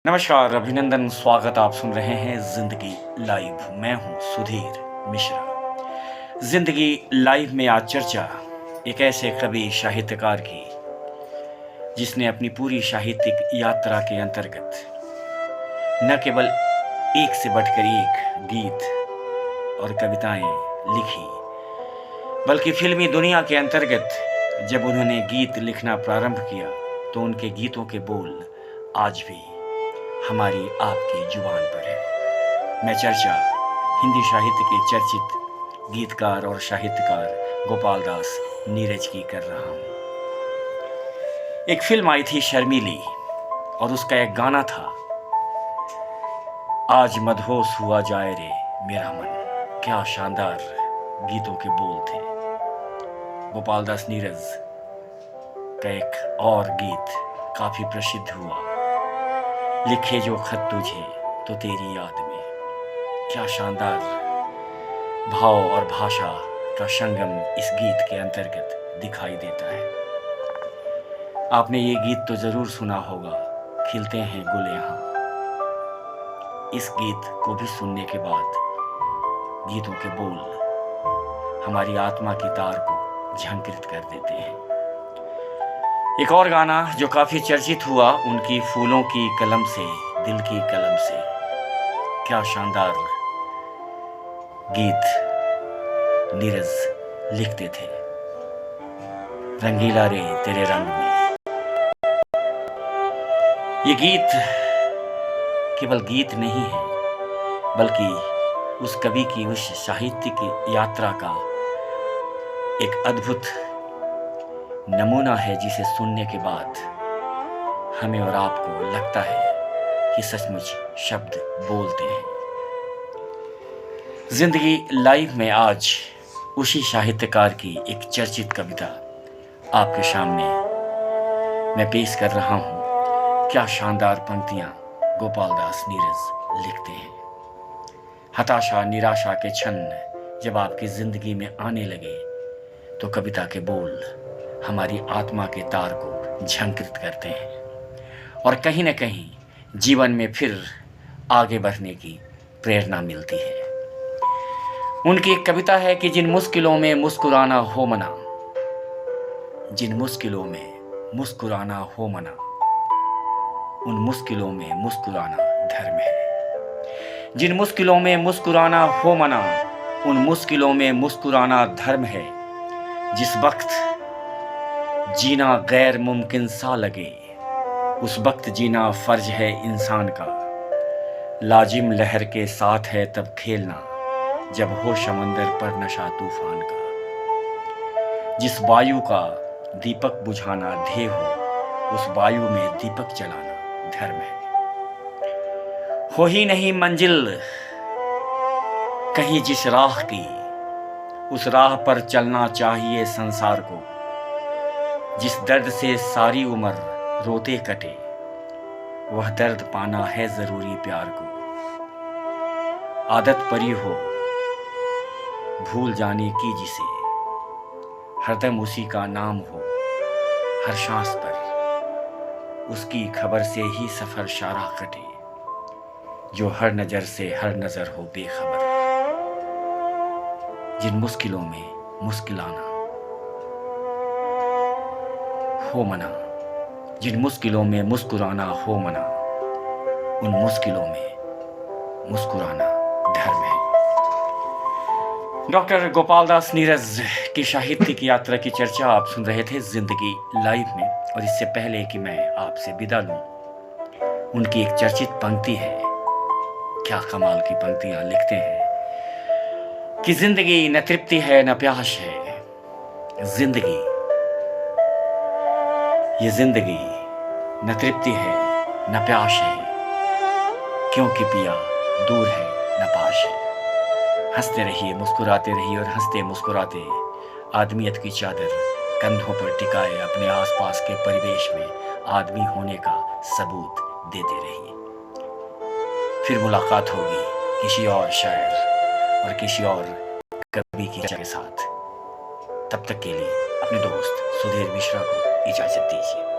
नमस्कार, अभिनंदन, स्वागत। आप सुन रहे हैं जिंदगी लाइव। मैं हूं सुधीर मिश्रा। जिंदगी लाइव में आज चर्चा एक ऐसे कवि साहित्यकार की जिसने अपनी पूरी साहित्यिक यात्रा के अंतर्गत न केवल एक से बढ़कर एक गीत और कविताएं लिखी, बल्कि फिल्मी दुनिया के अंतर्गत जब उन्होंने गीत लिखना प्रारंभ किया तो उनके गीतों के बोल आज भी हमारी आपकी जुबान पर है। मैं चर्चा हिंदी साहित्य के चर्चित गीतकार और साहित्यकार गोपाल दास नीरज की कर रहा हूं। एक फिल्म आई थी शर्मीली और उसका एक गाना था, आज मदहोश हुआ जाए रे मेरा मन। क्या शानदार गीतों के बोल थे। गोपाल दास नीरज का एक और गीत काफी प्रसिद्ध हुआ, लिखे जो खत तुझे तो तेरी याद में। क्या शानदार भाव और भाषा का संगम इस गीत के अंतर्गत दिखाई देता है। आपने ये गीत तो जरूर सुना होगा, खिलते हैं गुल यहाँ। इस गीत को भी सुनने के बाद गीतों के बोल हमारी आत्मा की तार को झंकृत कर देते हैं। एक और गाना जो काफी चर्चित हुआ, उनकी फूलों की कलम से दिल की कलम से। क्या शानदार गीत नीरज लिखते थे। रंगीला रे तेरे रंग में। ये गीत केवल गीत नहीं है, बल्कि उस कवि की उस साहित्यिक यात्रा का एक अद्भुत नमूना है, जिसे सुनने के बाद हमें और आपको लगता है कि सचमुच शब्द बोलते हैं। जिंदगी लाइव में आज उसी साहित्यकार की एक चर्चित कविता आपके सामने मैं पेश कर रहा हूं। क्या शानदार पंक्तियां गोपाल दास नीरज लिखते हैं। हताशा निराशा के क्षण जब आपकी जिंदगी में आने लगे तो कविता के बोल हमारी आत्मा के तार को झंकृत करते हैं और कहीं न कहीं जीवन में फिर आगे बढ़ने की प्रेरणा मिलती है। उनकी एक कविता है कि जिन मुश्किलों में मुस्कुराना हो मना, जिन मुश्किलों में मुस्कुराना हो मना, उन मुश्किलों में मुस्कुराना धर्म है। जिन मुश्किलों में मुस्कुराना हो मना, उन मुश्किलों में मुस्कुराना धर्म है। जिस वक्त जीना गैर मुमकिन सा लगे, उस वक्त जीना फर्ज है इंसान का। लाजिम लहर के साथ है तब खेलना, जब हो समंदर पर नशा तूफान का। जिस वायु का दीपक बुझाना ध्येय हो, उस वायु में दीपक जलाना धर्म है। हो ही नहीं मंजिल कहीं जिस राह की, उस राह पर चलना चाहिए संसार को। जिस दर्द से सारी उम्र रोते कटे, वह दर्द पाना है जरूरी प्यार को। आदत परी हो भूल जाने की जिसे, हरदम उसी का नाम हो हर सांस पर, उसकी खबर से ही सफर सारा कटे, जो हर नजर से हर नजर हो बेखबर। जिन मुश्किलों में मुस्कुराना हो मना, जिन मुश्किलों में मुस्कुराना हो मना, उन मुश्किलों में मुस्कुराना धर्म है। डॉक्टर गोपाल दास नीरज की साहित्यिक यात्रा की चर्चा आप सुन रहे थे जिंदगी लाइव में। और इससे पहले कि मैं आपसे विदा लूं, उनकी एक चर्चित पंक्ति है। क्या कमाल की पंक्तियां लिखते हैं कि जिंदगी न तृप्ति है न प्यास है। जिंदगी, ये जिंदगी न तृप्ति है न प्यास है, क्योंकि पिया दूर है न पास है। हंसते रहिए, मुस्कुराते रहिए और हंसते मुस्कुराते आदमियत की चादर कंधों पर टिकाए अपने आसपास के परिवेश में आदमी होने का सबूत देते रहिए। फिर मुलाकात होगी किसी और शायर और किसी और कवि की के साथ। तब तक के लिए अपने दोस्त सुधीर मिश्रा को इजाजत दीजिए।